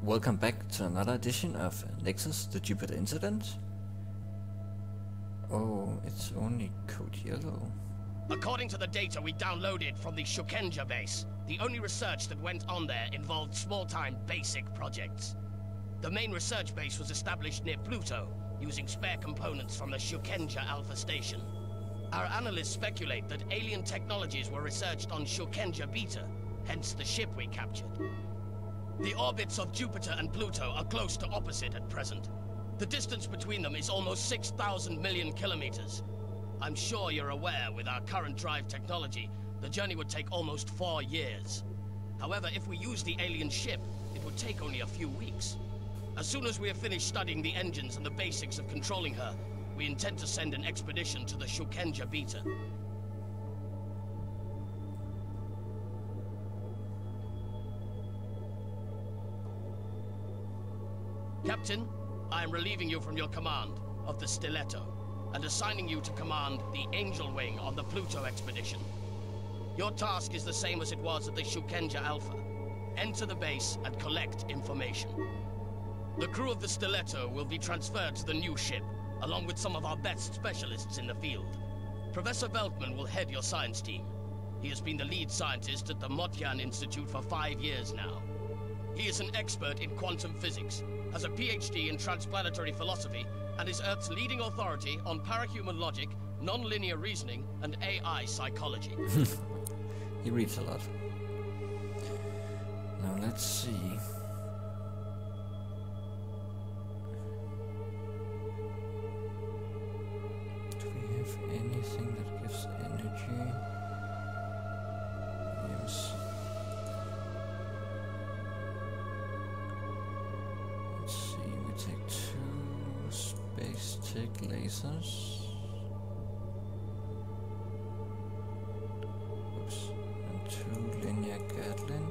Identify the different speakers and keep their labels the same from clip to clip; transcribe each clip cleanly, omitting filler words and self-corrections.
Speaker 1: Welcome back to another edition of Nexus, the Jupiter incident. Oh, it's only code yellow.
Speaker 2: According to the data we downloaded from the Shukenja base, the only research that went on there involved small-time basic projects. The main research base was established near Pluto, using spare components from the Shukenja Alpha station. Our analysts speculate that alien technologies were researched on Shukenja Beta, hence the ship we captured. The orbits of Jupiter and Pluto are close to opposite at present. The distance between them is almost 6,000 million kilometers. I'm sure you're aware with our current drive technology, the journey would take almost 4 years. However, if we use the alien ship, it would take only a few weeks. As soon as we have finished studying the engines and the basics of controlling her, we intend to send an expedition to the Shukenja Beta. Captain, I am relieving you from your command of the Stiletto and assigning you to command the Angel Wing on the Pluto expedition. Your task is the same as it was at the Shukenja Alpha. Enter the base and collect information. The crew of the Stiletto will be transferred to the new ship, along with some of our best specialists in the field. Professor Veltman will head your science team. He has been the lead scientist at the Motyan Institute for 5 years now. He is an expert in quantum physics, has a PhD in transplanetary philosophy, and is Earth's leading authority on parahuman logic, non-linear reasoning, and AI psychology.
Speaker 1: He reads a lot. Now let's see. Do we have anything that gives energy? Yes. Let's see, we take 2 space tech lasers. Oops. And 2 linear Gatling.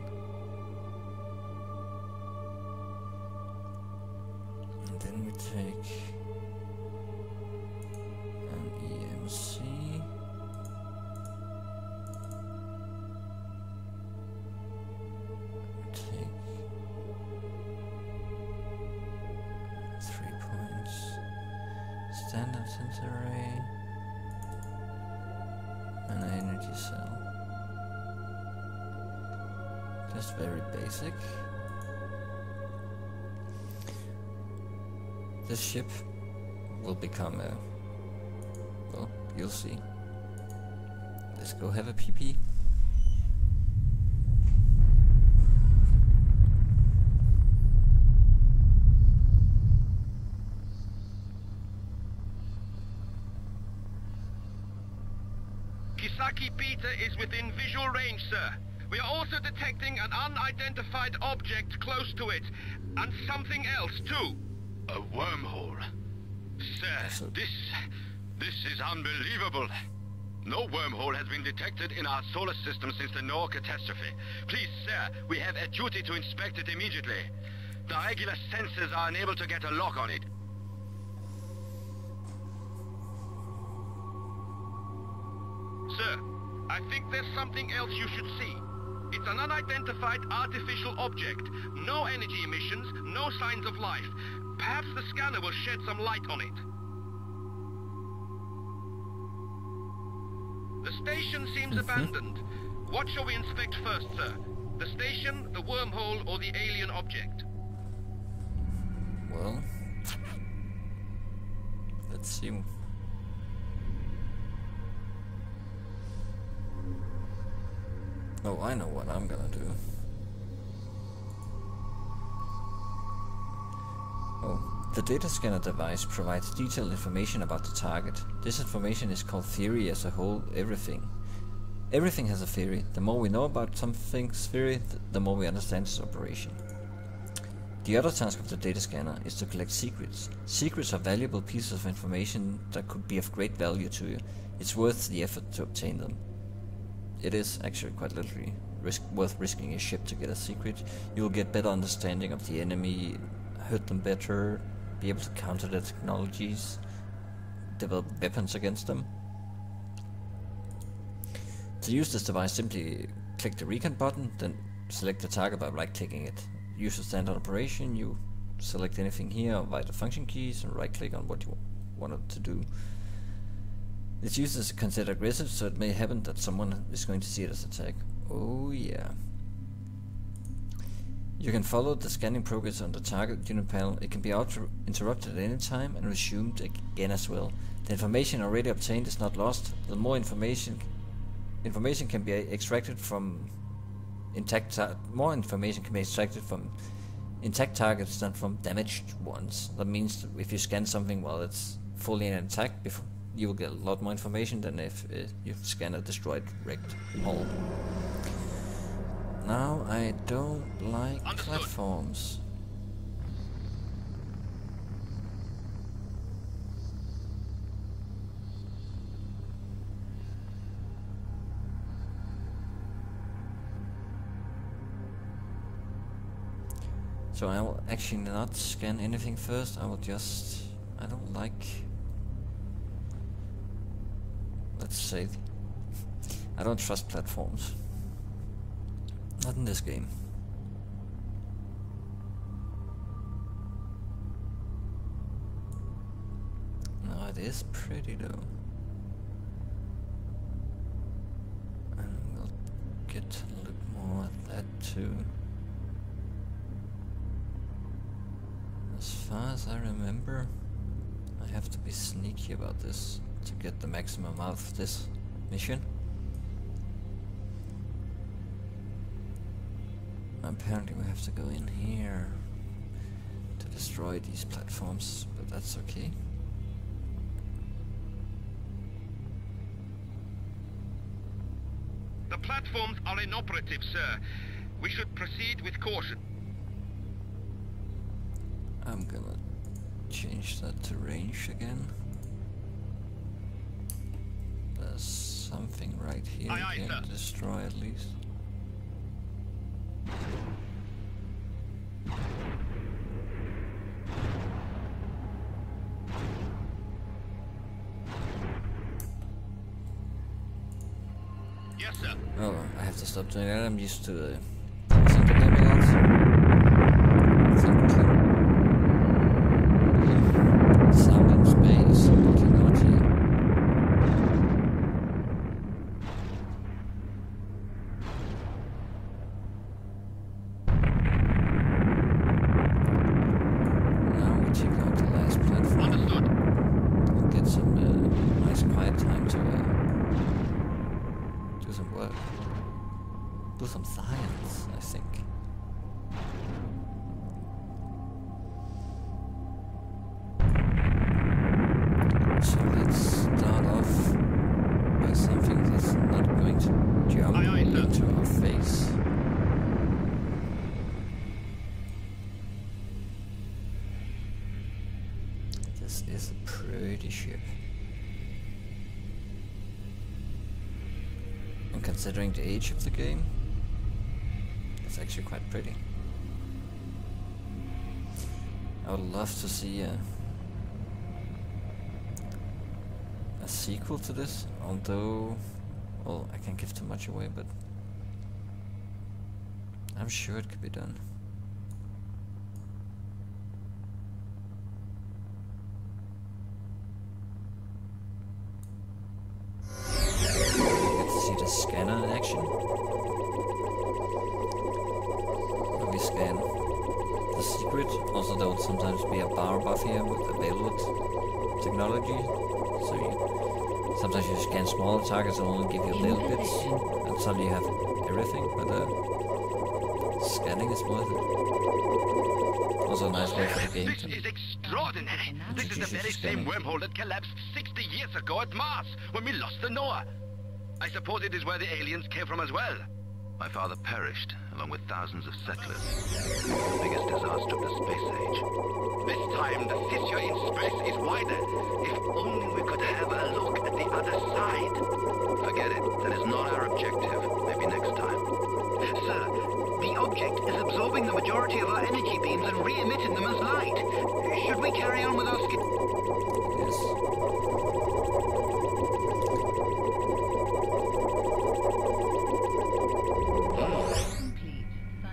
Speaker 1: And then we take an EMC. We take 3 points. Standard sensor array. And an energy cell. Just very basic. This ship will become a... well, you'll see. Let's go have a pee-pee.
Speaker 3: Kisaki Beta is within visual range, sir. We are also detecting an unidentified object close to it, and something else too.
Speaker 4: A wormhole. Sir, this is unbelievable. No wormhole has been detected in our solar system since the Noor catastrophe. Please, sir, we have a duty to inspect it immediately. The regular sensors are unable to get a lock on it.
Speaker 3: Sir, I think there's something else you should see. It's an unidentified artificial object. No energy emissions, no signs of life. Perhaps the scanner will shed some light on it. The station seems abandoned. What shall we inspect first, sir? The station, the wormhole, or the alien object?
Speaker 1: Well, let's see. Oh, I know what I'm gonna do. Oh, the data scanner device provides detailed information about the target. This information is called theory as a whole, everything. Everything has a theory. The more we know about something's theory, the more we understand its operation. The other task of the data scanner is to collect secrets. Secrets are valuable pieces of information that could be of great value to you. It's worth the effort to obtain them. It is actually quite literally worth risking a ship to get a secret. You'll get better understanding of the enemy, hurt them better, be able to counter their technologies, develop weapons against them. To use this device, simply click the recon button, then select the target by right-clicking it. use a standard operation. You select anything here via the function keys and right click on what you want it to do. Its use is considered aggressive, so it may happen that someone is going to see it as attack. Oh yeah. You can follow the scanning progress on the target unit panel. It can be interrupted at any time and resumed again as well. The information already obtained is not lost. The more information can be extracted from intact targets than from damaged ones. That means if you scan something while it's fully intact, you will get a lot more information than if you scan a destroyed, wrecked hull. Now, I don't like platforms. So I will actually not scan anything first. I don't like... Let's say... I don't trust platforms. Not in this game. No, it is pretty though. And we'll get to look more at that too. As far as I remember, I have to be sneaky about this to get the maximum out of this mission. Apparently we have to go in here to destroy these platforms, but that's okay.
Speaker 3: The platforms are inoperative, sir. We should proceed with caution.
Speaker 1: I'm gonna change that to range again. There's something right here we can destroy at least.
Speaker 3: Yes, sir.
Speaker 1: Oh, I have to stop doing that. I'm used to the center game a lot. Sound in space, naughty. Now we check out the last platform.
Speaker 3: Understood.
Speaker 1: We'll get some nice quiet time to do some work. Do some science, I think. So let's start off by something that's not going to jump into our face. This is a pretty ship. And considering the age of the game, it's actually quite pretty. I would love to see a sequel to this, although, well, I can't give too much away, but I'm sure it could be done. Scanner in action. When we scan the secret, also there will sometimes be a bar above here with available technology. So sometimes you scan smaller targets and only give you little bits, and suddenly you have everything, but scanning is worth it. Also a nice way for the game
Speaker 3: This is extraordinary. This is the very same wormhole that collapsed 60 years ago at Mars, when we lost the Noah. I suppose it is where the aliens came from as well. My father perished, along with thousands of settlers. The biggest disaster of the space age. This time, the fissure in space is wider. If only we could have a look at the other side. Forget it. That is not our objective. Maybe next time. Sir, the object is absorbing the majority of our energy beams and re-emitting them as light. Should we carry on with our skip?
Speaker 1: Yes.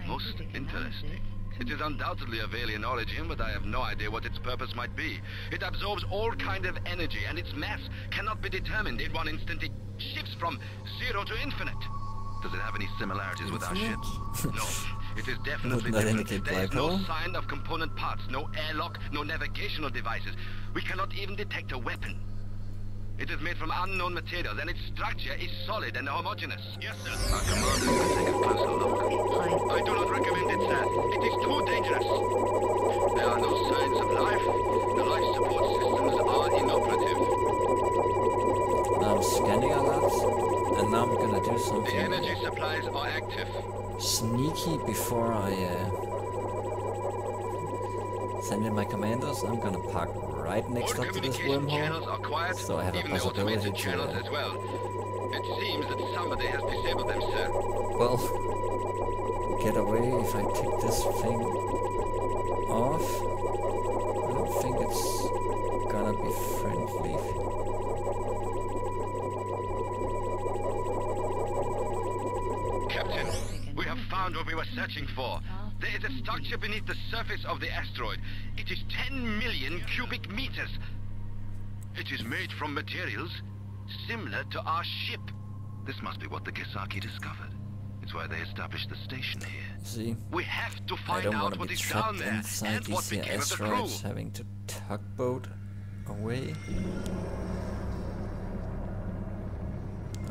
Speaker 3: Most interesting.
Speaker 4: It is undoubtedly of alien origin, but I have no idea what its purpose might be. It absorbs all kind of energy, and its mass cannot be determined. In one instant, it shifts from 0 to infinite. Does it have any similarities with our ships? No. It is definitely different. There is no sign of component parts, no airlock, no navigational devices. We cannot even detect a weapon. It is made from unknown materials, and its structure is solid and homogeneous.
Speaker 3: Yes, sir.
Speaker 4: Our commander will take a closer look. I do not recommend it, sir. It is too dangerous. There are no signs of life. The life support systems are inoperative.
Speaker 1: I'm scanning a lot, and now I'm gonna do something.
Speaker 4: The energy supplies are active.
Speaker 1: Sneaky before I send in my commandos. I'm gonna park right next
Speaker 4: All
Speaker 1: up to this
Speaker 4: communication channels
Speaker 1: wormhole,
Speaker 4: are quiet,
Speaker 1: so I have a
Speaker 4: even the
Speaker 1: possibility
Speaker 4: automated
Speaker 1: to
Speaker 4: channels as well. It seems that somebody has disabled them, sir.
Speaker 1: well, get away if I take this thing off. I don't think it's gonna be friendly.
Speaker 4: Captain, we have found what we were searching for. There is a structure beneath the surface of the asteroid. It is 10 million cubic meters. It is made from materials similar to our ship. This must be what the Gesaki discovered. It's why they established the station here.
Speaker 1: See,
Speaker 4: We have to
Speaker 1: I
Speaker 4: find
Speaker 1: don't
Speaker 4: out
Speaker 1: want to
Speaker 4: what
Speaker 1: be
Speaker 4: is down
Speaker 1: trapped
Speaker 4: there
Speaker 1: inside
Speaker 4: and what
Speaker 1: these
Speaker 4: became of the crew.
Speaker 1: asteroids, having to tugboat away.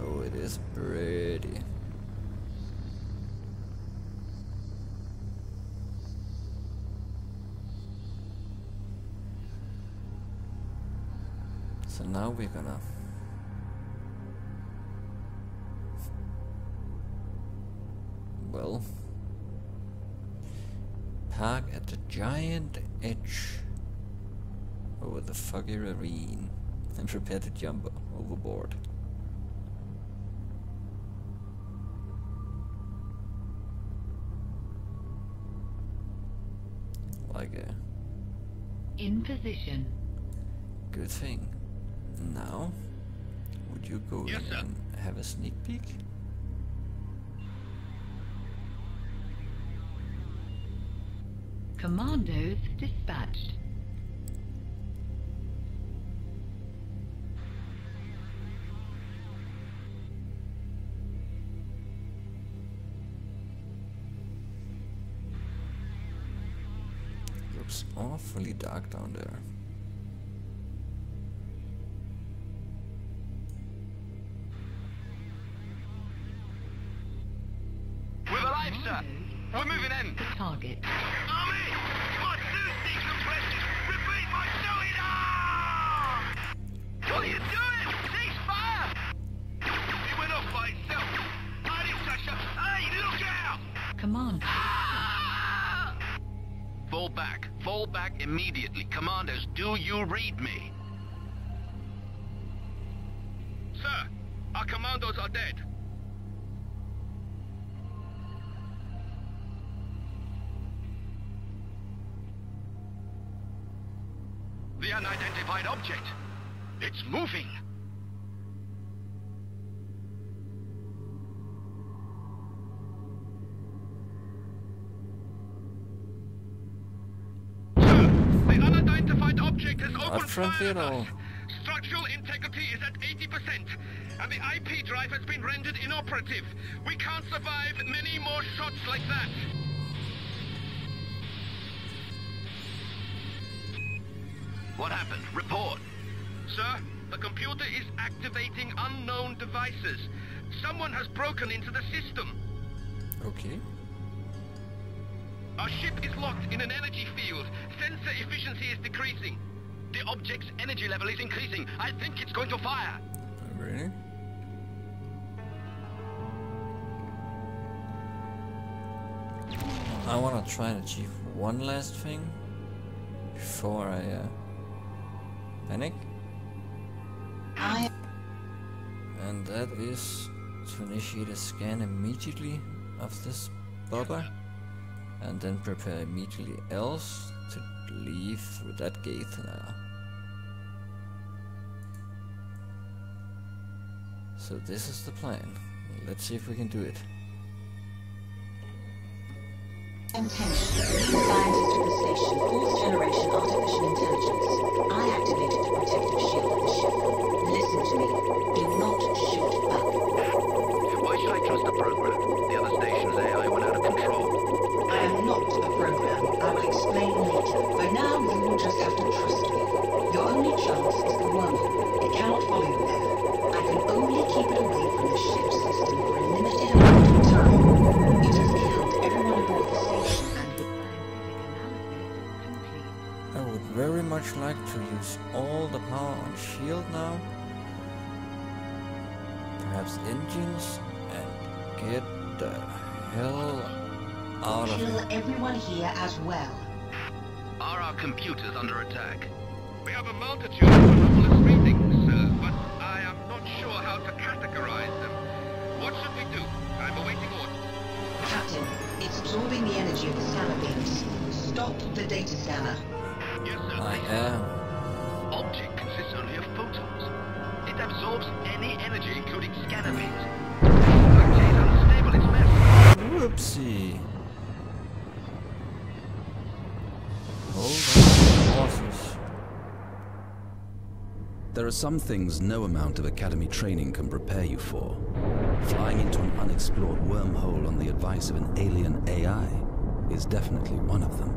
Speaker 1: Oh, it is pretty. So now we're gonna park at the giant edge over the foggy ravine and prepare to jump overboard. Like a
Speaker 5: In position.
Speaker 1: good thing. Now, would you go
Speaker 3: Yes,
Speaker 1: in
Speaker 3: sir.
Speaker 1: and have a sneak peek?
Speaker 5: Commandos dispatched.
Speaker 1: Looks awfully dark down there.
Speaker 4: We're alive, sir. We're moving in.
Speaker 5: Target.
Speaker 3: Army! My suit decompresses! Repeat my sonar!
Speaker 4: What are you doing? Cease fire!
Speaker 3: It went off by itself. Hide it, Sasha! Hey, look out!
Speaker 5: Command.
Speaker 4: Fall back. Fall back immediately. Commanders, do you read me?
Speaker 3: Sir, our commandos are dead.
Speaker 4: The unidentified object. It's moving.
Speaker 3: Sir, the unidentified object has
Speaker 1: Not
Speaker 3: opened
Speaker 1: friendly
Speaker 3: fire
Speaker 1: at
Speaker 3: at
Speaker 1: all.
Speaker 3: us. Structural integrity is at 80%, and the IP drive has been rendered inoperative. We can't survive many more shots like that.
Speaker 4: What happened? Report.
Speaker 3: Sir, the computer is activating unknown devices. Someone has broken into the system.
Speaker 1: Okay.
Speaker 3: Our ship is locked in an energy field. Sensor efficiency is decreasing.
Speaker 4: The object's energy level is increasing. I think it's going to fire.
Speaker 1: Really? I want to try and achieve one last thing before I panic. And that is to initiate a scan immediately of this bobber, and then prepare immediately else to leave through that gate now. So this is the plan. Let's see if we can do it.
Speaker 6: Attention, lead scientist of the station, 4th generation artificial intelligence. I activated the protective shield of the ship. Listen to me. Do not shoot back.
Speaker 3: Why should I trust the program? The other station's AI went out of control.
Speaker 6: I am not a program. I will explain later. For now, you will just have to trust me. Your only chance is the wormhole. It cannot follow you there. I can only keep it away from the ship system for a limited amount of time. It has killed everyone aboard the station and with
Speaker 1: I would very much like to use all the power on shield now. Perhaps engines and get the hell out of
Speaker 6: kill
Speaker 1: here.
Speaker 6: everyone here as well.
Speaker 3: Are our computers under attack?
Speaker 4: We have a multitude of anomalous readings, sir, but I am not sure how to categorize them. What should we do? I'm awaiting orders.
Speaker 6: Captain, it's absorbing the energy of the scanner beams. Stop the data scanner.
Speaker 4: Yes, sir.
Speaker 1: I am.
Speaker 3: Object consists only of photons. It absorbs any energy, including scanner beams. It's unstable, it's massive.
Speaker 1: Whoopsie. Hold on, horses.
Speaker 7: There are some things no amount of academy training can prepare you for. Flying into an unexplored wormhole on the advice of an alien AI is definitely one of them.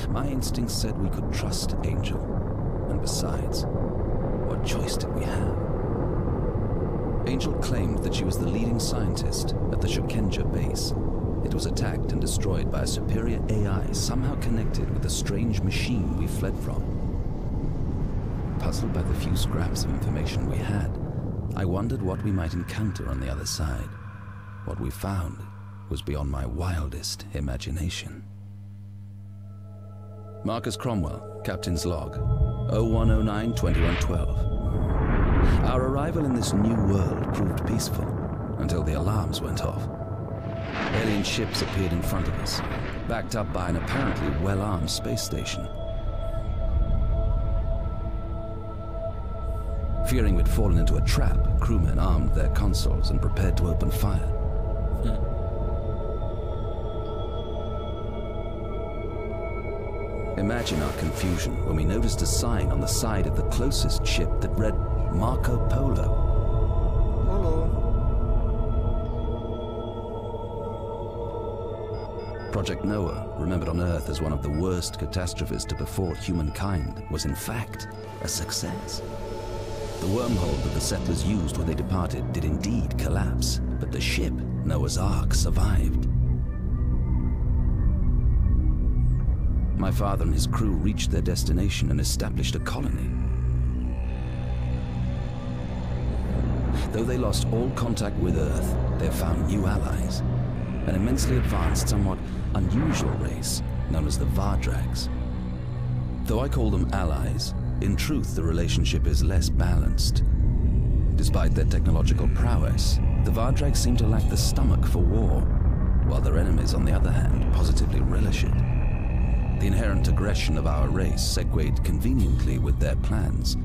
Speaker 7: My instincts said we could trust Angel. And besides, what choice did we have? Angel claimed that she was the leading scientist at the Shukenja base. It was attacked and destroyed by a superior AI somehow connected with the strange machine we fled from. Puzzled by the few scraps of information we had, I wondered what we might encounter on the other side. What we found was beyond my wildest imagination. Marcus Cromwell, Captain's Log, 0109-2112. Our arrival in this new world proved peaceful until the alarms went off. Alien ships appeared in front of us, backed up by an apparently well-armed space station. Fearing we'd fallen into a trap, crewmen armed their consoles and prepared to open fire. Imagine our confusion when we noticed a sign on the side of the closest ship that read Marco Polo. Project Noah, remembered on Earth as one of the worst catastrophes to befall humankind, was in fact a success. The wormhole that the settlers used when they departed did indeed collapse, but the ship, Noah's Ark, survived. My father and his crew reached their destination and established a colony. Though they lost all contact with Earth, they have found new allies. An immensely advanced, somewhat unusual race known as the Vardrags. Though I call them allies, in truth the relationship is less balanced. Despite their technological prowess, the Vardrags seem to lack the stomach for war, while their enemies, on the other hand, positively relish it. The inherent aggression of our race segued conveniently with their plans.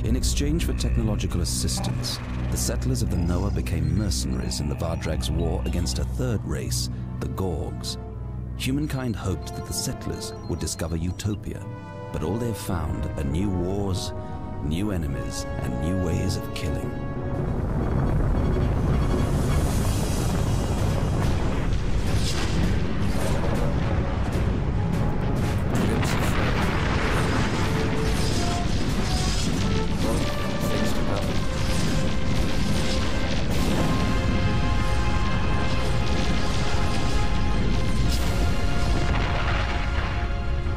Speaker 7: In exchange for technological assistance, the settlers of the Noah became mercenaries in the Vardrags' war against a third race, the Gorgs. Humankind hoped that the settlers would discover utopia, but all they've found are new wars, new enemies, and new ways of killing.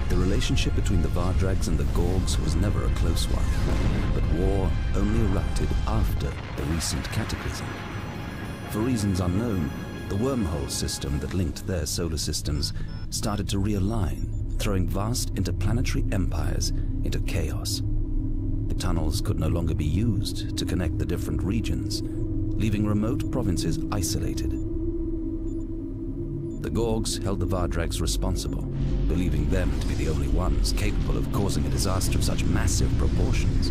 Speaker 7: The relationship between the Vardrags and the Gorgs was never a close one, but war only erupted after the recent cataclysm. For reasons unknown, the wormhole system that linked their solar systems started to realign, throwing vast interplanetary empires into chaos. The tunnels could no longer be used to connect the different regions, leaving remote provinces isolated. The Gorgs held the Vardrags responsible, believing them to be the only ones capable of causing a disaster of such massive proportions.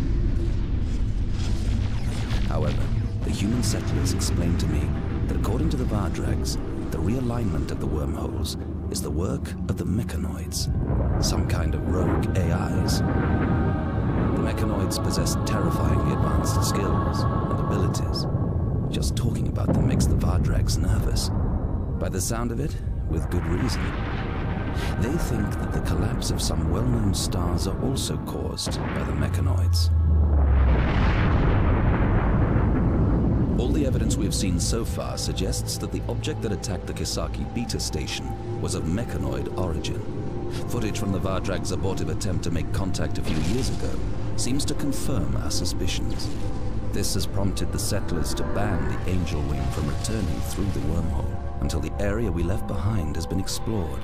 Speaker 7: However, the human settlers explained to me that according to the Vardrags, the realignment of the wormholes is the work of the mechanoids, some kind of rogue AIs. The mechanoids possess terrifyingly advanced skills and abilities. Just talking about them makes the Vardrags nervous. By the sound of it, with good reason. They think that the collapse of some well-known stars are also caused by the mechanoids. All the evidence we have seen so far suggests that the object that attacked the Kisaki Beta station was of mechanoid origin. Footage from the Vardrag's abortive attempt to make contact a few years ago seems to confirm our suspicions. This has prompted the settlers to ban the Angel Wing from returning through the wormhole until the area we left behind has been explored.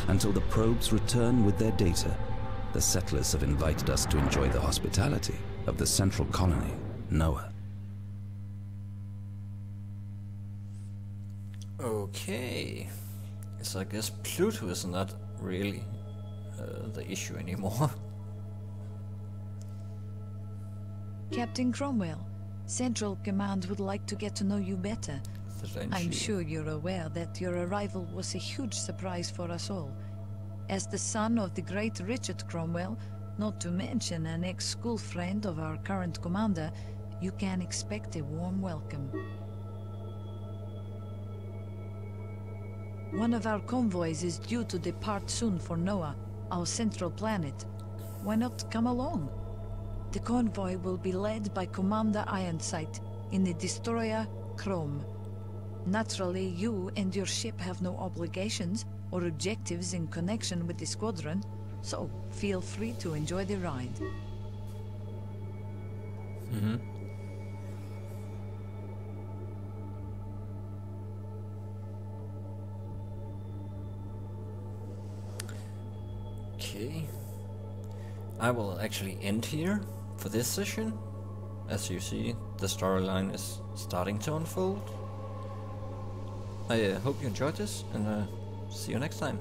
Speaker 7: Until the probes return with their data, the settlers have invited us to enjoy the hospitality of the central colony, Noah.
Speaker 1: Okay, so I guess Pluto is not really the issue anymore.
Speaker 8: Captain Cromwell, Central Command would like to get to know you better. I'm sure you're aware that your arrival was a huge surprise for us all. As the son of the great Richard Cromwell, not to mention an ex-school friend of our current commander, you can expect a warm welcome. One of our convoys is due to depart soon for Noah, our central planet. Why not come along? The convoy will be led by Commander Ironsight in the destroyer Chrome. Naturally, you and your ship have no obligations or objectives in connection with the squadron, so feel free to enjoy the ride.
Speaker 1: Okay, I will actually end here for this session. As you see, the storyline is starting to unfold. I hope you enjoyed this, and see you next time.